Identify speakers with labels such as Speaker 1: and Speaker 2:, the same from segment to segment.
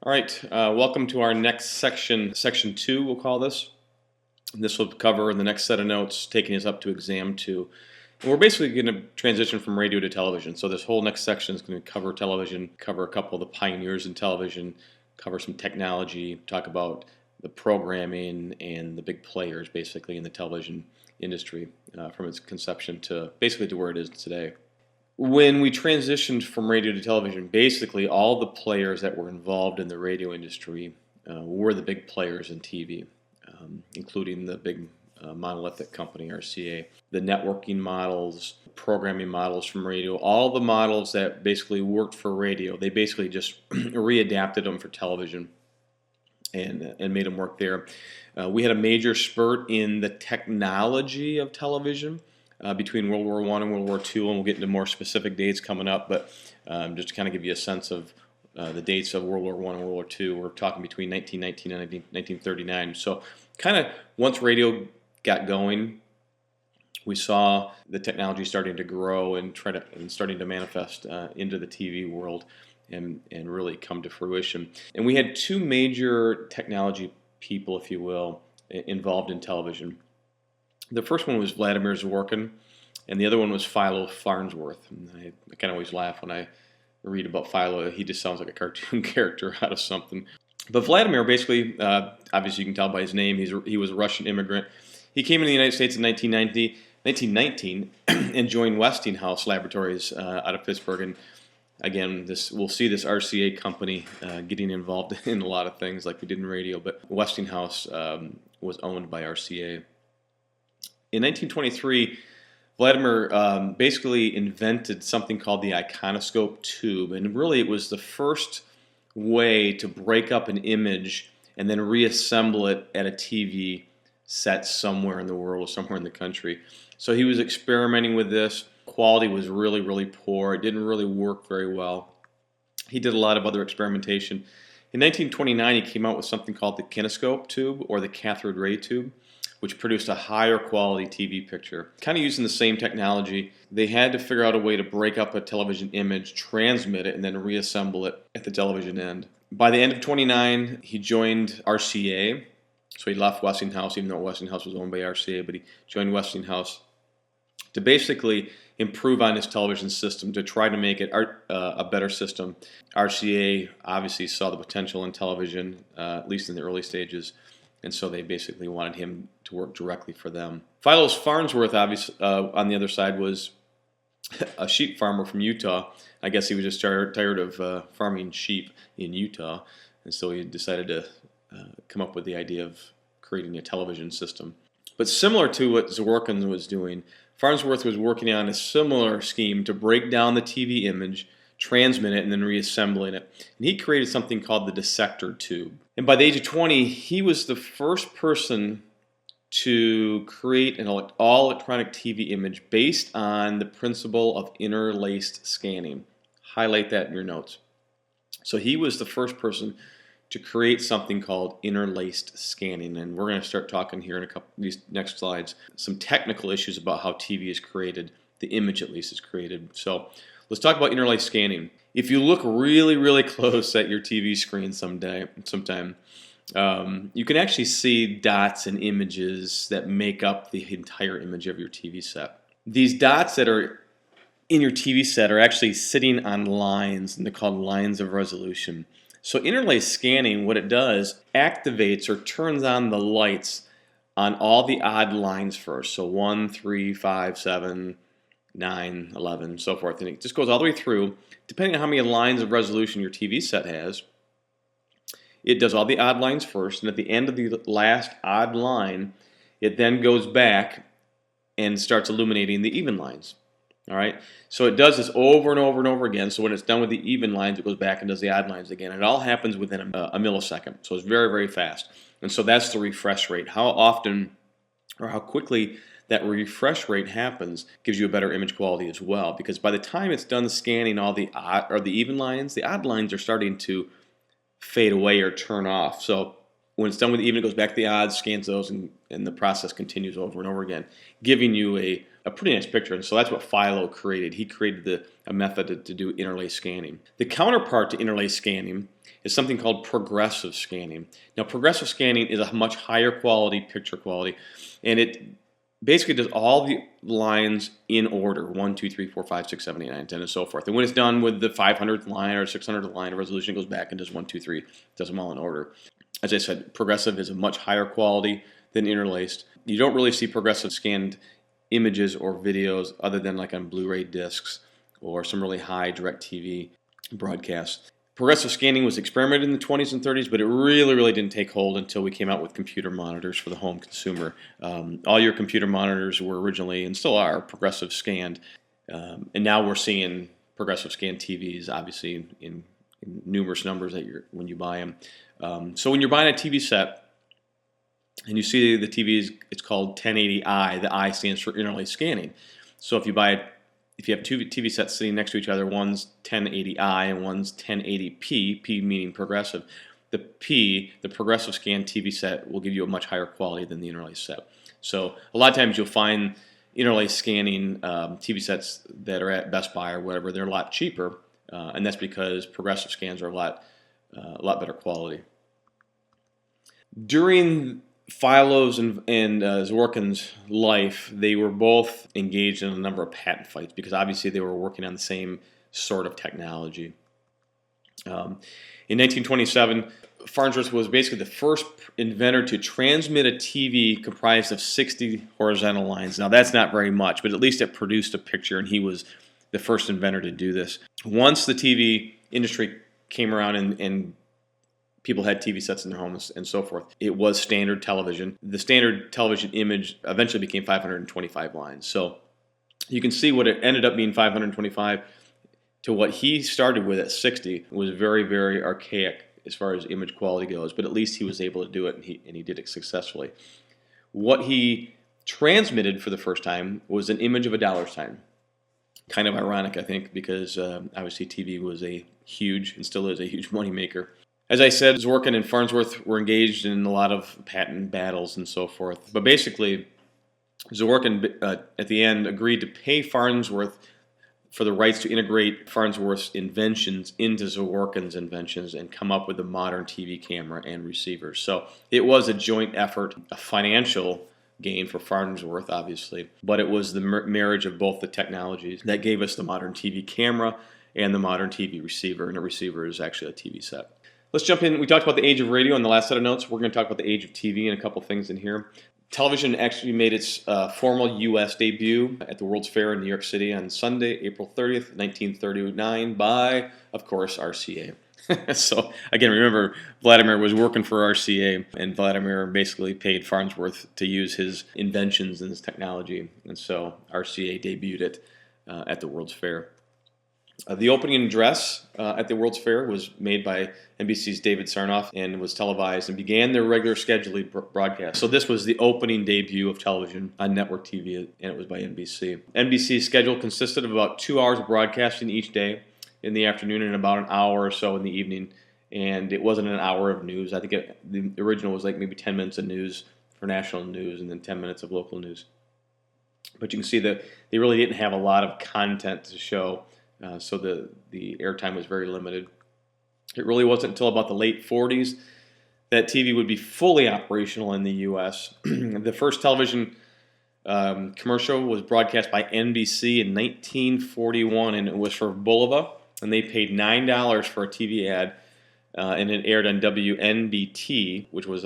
Speaker 1: All right, welcome to our next section, section 2, we'll call this. This will cover the next set of notes, taking us up to exam 2. And we're basically going to transition from radio to television. So this whole next section is going to cover television, cover a couple of the pioneers in television, cover some technology, talk about the programming and the big players basically in the television industry from its conception to basically to where it is today. When we transitioned from radio to television, basically all the players that were involved in the radio industry were the big players in TV, including the big monolithic company, RCA. The networking models, programming models from radio, all the models that basically worked for radio, they basically just readapted them for television and made them work there. We had a major spurt in the technology of television between World War I and World War II, and we'll get into more specific dates coming up, but just to kind of give you a sense of the dates of World War I and World War II, we're talking between 1919 and 1939. So kind of once radio got going, we saw the technology starting to grow and starting to manifest into the TV world and really come to fruition. And we had two major technology people, if you will, involved in television. The first one was Vladimir Zworykin, and the other one was Philo Farnsworth. And I kind of always laugh when I read about Philo. He just sounds like a cartoon character out of something. But Vladimir, basically, obviously you can tell by his name, he was a Russian immigrant. He came into the United States in 1919 and joined Westinghouse Laboratories out of Pittsburgh. And again, we'll see this RCA company getting involved in a lot of things like we did in radio, but Westinghouse was owned by RCA. In 1923, Vladimir basically invented something called the iconoscope tube, and really it was the first way to break up an image and then reassemble it at a TV set somewhere in the world or somewhere in the country. So he was experimenting with this. Quality was really, really poor. It didn't really work very well. He did a lot of other experimentation. In 1929, he came out with something called the kinescope tube or the cathode ray tube, which produced a higher quality TV picture. Kind of using the same technology, they had to figure out a way to break up a television image, transmit it, and then reassemble it at the television end. By the end of 29, he joined RCA. So he left Westinghouse, even though Westinghouse was owned by RCA, but he joined Westinghouse to basically improve on his television system, to try to make it a better system. RCA obviously saw the potential in television, at least in the early stages, and so they basically wanted him to work directly for them. Philo Farnsworth, obviously, on the other side, was a sheep farmer from Utah. I guess he was just tired of farming sheep in Utah, and so he decided to come up with the idea of creating a television system. But similar to what Zworykin was doing, Farnsworth was working on a similar scheme to break down the TV image, transmit it, and then reassembling it. And he created something called the dissector tube. And by the age of 20, he was the first person to create an all-electronic TV image based on the principle of interlaced scanning. Highlight that in your notes. So he was the first person to create something called interlaced scanning, and we're going to start talking here in a couple of these next slides some technical issues about how TV is created, the image at least is created. So let's talk about interlaced scanning. If you look really, really close at your TV screen sometime, you can actually see dots and images that make up the entire image of your TV set. These dots that are in your TV set are actually sitting on lines, and they're called lines of resolution. So interlaced scanning, what it does, activates or turns on the lights on all the odd lines first. So 1, 3, 5, 7, 9, 11, so forth. And it just goes all the way through. Depending on how many lines of resolution your TV set has, it does all the odd lines first. And at the end of the last odd line, it then goes back and starts illuminating the even lines. All right, so it does this over and over and over again. So when it's done with the even lines, it goes back and does the odd lines again. It all happens within a millisecond, so it's very, very fast. And so that's the refresh rate. How often or how quickly that refresh rate happens gives you a better image quality as well. Because by the time it's done scanning all the odd or the even lines, the odd lines are starting to fade away or turn off. So when it's done with the even, it goes back to the odds, scans those, and the process continues over and over again, giving you a pretty nice picture. And so that's what Philo created. He created a method to do interlaced scanning. The counterpart to interlaced scanning is something called progressive scanning. Now, progressive scanning is a much higher quality picture quality, and it basically does all the lines in order: 1, 2, 3, 4, 5, 6, 7, 8, 9, 10, and so forth. And when it's done with the 500th line or 600th line of resolution, it goes back and does 1, 2, 3, does them all in order. As I said, progressive is a much higher quality than interlaced. You don't really see progressive scanned images or videos other than like on Blu-ray discs or some really high DirecTV broadcasts. Progressive scanning was experimented in the 20s and 30s, but it really didn't take hold until we came out with computer monitors for the home consumer. All your computer monitors were originally, and still are, progressive scanned. And now we're seeing progressive scanned TVs, obviously, in numerous numbers when you buy them. So when you're buying a TV set, and you see the TVs, it's called 1080i. The I stands for interlaced scanning. So if you have two TV sets sitting next to each other, one's 1080i and one's 1080p, P meaning progressive, the progressive scan TV set will give you a much higher quality than the interlaced set. So a lot of times you'll find interlaced scanning TV sets that are at Best Buy or whatever, they're a lot cheaper, and that's because progressive scans are a lot better quality. During Philo's and Zworykin's life, they were both engaged in a number of patent fights because obviously they were working on the same sort of technology. In 1927, Farnsworth was basically the first inventor to transmit a TV comprised of 60 horizontal lines. Now that's not very much, but at least it produced a picture, and he was the first inventor to do this. Once the TV industry came around and people had TV sets in their homes and so forth, it was standard television. The standard television image eventually became 525 lines. So you can see what it ended up being, 525, to what he started with at 60 was very archaic as far as image quality goes, but at least he was able to do it, and he did it successfully. What he transmitted for the first time was an image of a dollar sign. Kind of ironic, I think, because obviously TV was a huge, and still is a huge moneymaker. As I said, Zworykin and Farnsworth were engaged in a lot of patent battles and so forth. But basically, Zworykin at the end agreed to pay Farnsworth for the rights to integrate Farnsworth's inventions into Zworykin's inventions and come up with a modern TV camera and receiver. So it was a joint effort, a financial gain for Farnsworth, obviously, but it was the marriage of both the technologies that gave us the modern TV camera and the modern TV receiver, and a receiver is actually a TV set. Let's jump in. We talked about the age of radio in the last set of notes. We're going to talk about the age of TV and a couple things in here. Television actually made its formal U.S. debut at the World's Fair in New York City on Sunday, April 30th, 1939 by, of course, RCA. So, again, remember, Vladimir was working for RCA, and Vladimir basically paid Farnsworth to use his inventions and his technology, and so RCA debuted it at the World's Fair. The opening address at the World's Fair was made by NBC's David Sarnoff and was televised and began their regular scheduled broadcast. So this was the opening debut of television on network TV, and it was by NBC. NBC's schedule consisted of about 2 hours of broadcasting each day in the afternoon and about an hour or so in the evening. And it wasn't an hour of news. I think the original was like maybe 10 minutes of news for national news and then 10 minutes of local news. But you can see that they really didn't have a lot of content to show. So the airtime was very limited. It really wasn't until about the late 40s that TV would be fully operational in the U.S. The first television commercial was broadcast by NBC in 1941, and it was for Bulova, and they paid $9 for a TV ad, and it aired on WNBT, which was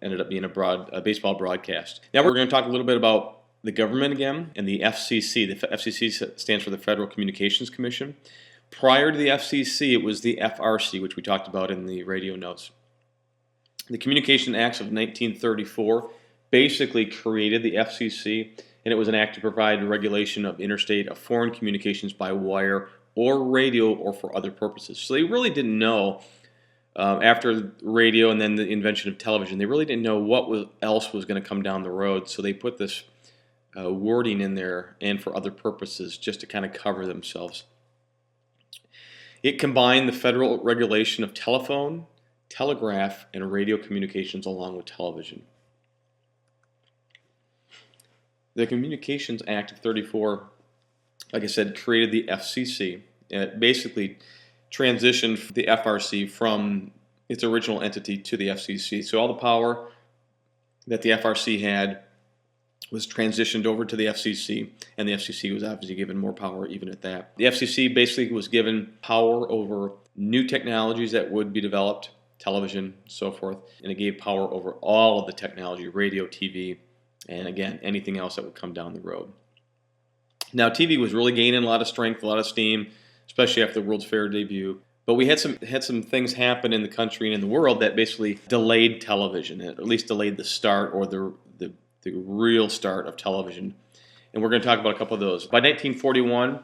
Speaker 1: ended up being a baseball broadcast. Now we're going to talk a little bit about the government again, and the FCC. The FCC stands for the Federal Communications Commission. Prior to the FCC, it was the FRC, which we talked about in the radio notes. The Communication Acts of 1934 basically created the FCC, and it was an act to provide regulation of interstate of foreign communications by wire or radio or for other purposes. So they really didn't know, after radio and then the invention of television, they really didn't know what else was going to come down the road. So they put this wording in there, and for other purposes, just to kind of cover themselves. It combined the federal regulation of telephone, telegraph, and radio communications along with television. The Communications Act of 34, like I said, created the FCC. And it basically transitioned the FRC from its original entity to the FCC. So all the power that the FRC had was transitioned over to the FCC, and the FCC was obviously given more power even at that. The FCC basically was given power over new technologies that would be developed, television, so forth, and it gave power over all of the technology, radio, TV, and again, anything else that would come down the road. Now, TV was really gaining a lot of strength, a lot of steam, especially after the World's Fair debut. But we had some things happen in the country and in the world that basically delayed television, at least delayed the start or the real start of television. And we're going to talk about a couple of those. By 1941,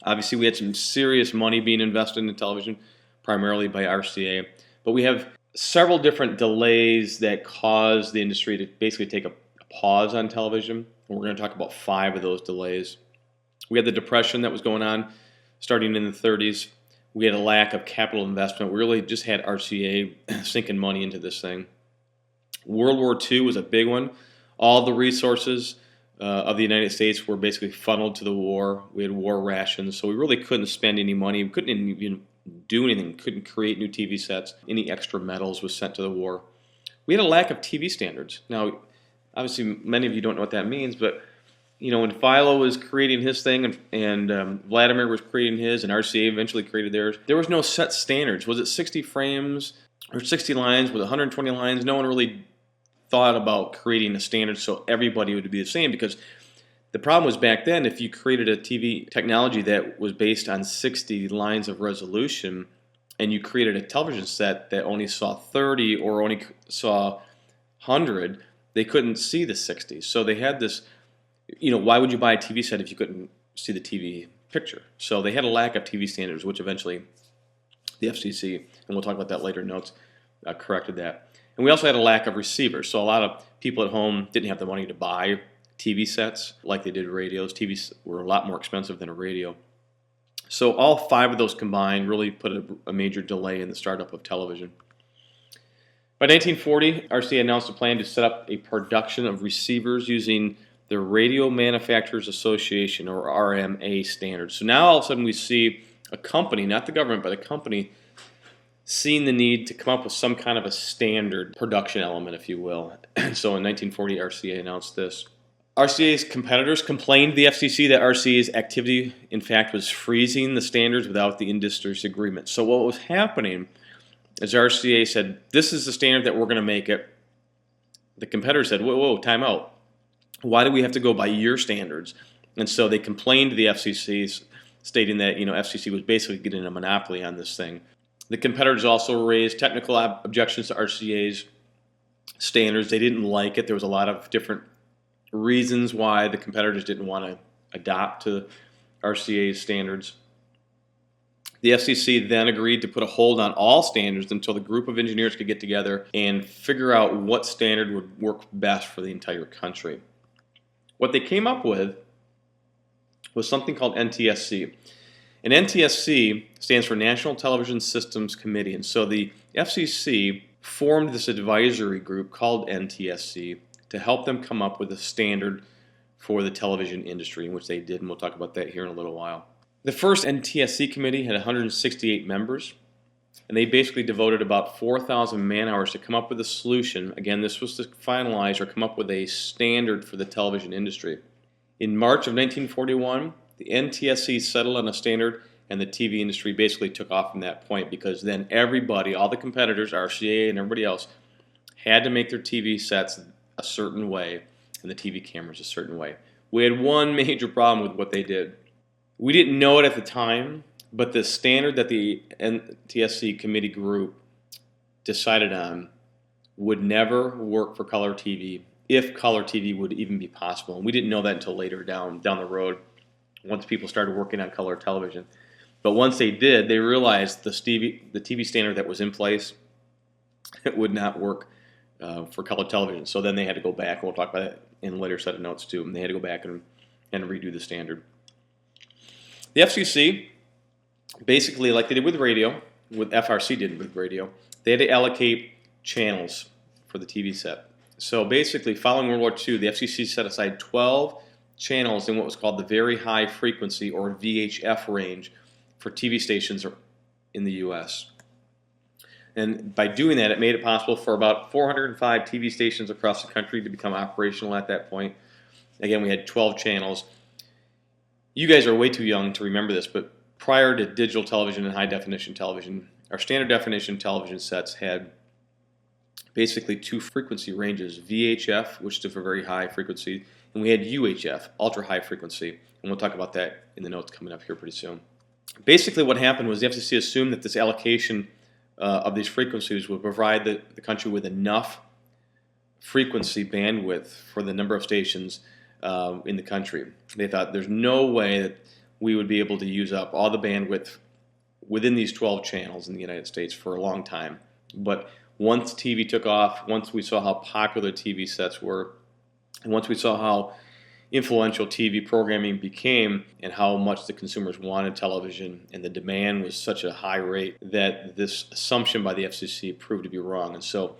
Speaker 1: obviously we had some serious money being invested in television, primarily by RCA. But we have several different delays that caused the industry to basically take a pause on television. And we're going to talk about 5 of those delays. We had the Depression that was going on starting in the 30s. We had a lack of capital investment. We really just had RCA sinking money into this thing. World War II was a big one. All the resources of the United States were basically funneled to the war. We had war rations, so we really couldn't spend any money. We couldn't even do anything. Couldn't create new TV sets. Any extra metals was sent to the war. We had a lack of TV standards. Now, obviously, many of you don't know what that means, but when Philo was creating his thing and Vladimir was creating his and RCA eventually created theirs, there was no set standards. Was it 60 frames or 60 lines with 120 lines? No one really thought about creating a standard so everybody would be the same, because the problem was back then, if you created a TV technology that was based on 60 lines of resolution and you created a television set that only saw 30 or only saw 100, they couldn't see the 60. So they had this, why would you buy a TV set if you couldn't see the TV picture? So they had a lack of TV standards, which eventually the FCC, and we'll talk about that later in notes, corrected that. And we also had a lack of receivers. So a lot of people at home didn't have the money to buy TV sets like they did radios. TVs were a lot more expensive than a radio. So all 5 of those combined really put a major delay in the startup of television. By 1940, RCA announced a plan to set up a production of receivers using the Radio Manufacturers Association, or RMA standards. So now all of a sudden we see a company, not the government, but a company seeing the need to come up with some kind of a standard production element, if you will. So in 1940, RCA announced this. RCA's competitors complained to the FCC that RCA's activity, in fact, was freezing the standards without the industry's agreement. So what was happening is RCA said, this is the standard that we're going to make it. The competitor said, whoa, time out. Why do we have to go by your standards? And so they complained to the FCC, stating that FCC was basically getting a monopoly on this thing. The competitors also raised technical objections to RCA's standards. They didn't like it. There was a lot of different reasons why the competitors didn't want to adopt to RCA's standards. The FCC then agreed to put a hold on all standards until the group of engineers could get together and figure out what standard would work best for the entire country. What they came up with was something called NTSC. And NTSC stands for National Television Systems Committee. And so the FCC formed this advisory group called NTSC to help them come up with a standard for the television industry, in which they did, and we'll talk about that here in a little while. The first NTSC committee had 168 members, and they basically devoted about 4,000 man-hours to come up with a solution. Again, this was to finalize or come up with a standard for the television industry. In March of 1941, the NTSC settled on a standard, and the TV industry basically took off from that point, because then everybody, all the competitors, RCA and everybody else, had to make their TV sets a certain way and the TV cameras a certain way. We had one major problem with what they did. We didn't know it at the time, but the standard that the NTSC committee group decided on would never work for color TV, if color TV would even be possible. And we didn't know that until later down the road, once people started working on color television. But once they did, they realized the TV standard that was in place, it would not work for color television. So then they had to go back, and we'll talk about it in a later set of notes too, and they had to go back and redo the standard. The FCC, basically like they did with radio, what FRC did with radio, they had to allocate channels for the TV set. So basically, following World War II, the FCC set aside 12 channels in what was called the very high frequency, or VHF range, for TV stations in the U.S. And by doing that, it made it possible for about 405 TV stations across the country to become operational at that point. Again, we had 12 channels. You guys are way too young to remember this, but prior to digital television and high-definition television, our standard definition television sets had basically two frequency ranges, VHF, which stood for very high frequency, and we had UHF, ultra high frequency, and we'll talk about that in the notes coming up here pretty soon. Basically what happened was the FCC assumed that this allocation of these frequencies would provide the country with enough frequency bandwidth for the number of stations in the country. They thought there's no way that we would be able to use up all the bandwidth within these 12 channels in the United States for a long time. But once TV took off, once we saw how popular TV sets were, and once we saw how influential TV programming became and how much the consumers wanted television and the demand was such a high rate, that this assumption by the FCC proved to be wrong. And so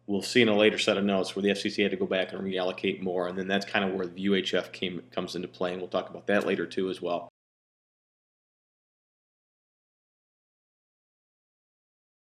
Speaker 1: we'll see in a later set of notes where the FCC had to go back and reallocate more, and then that's kind of where the UHF comes into play, and we'll talk about that later too as well.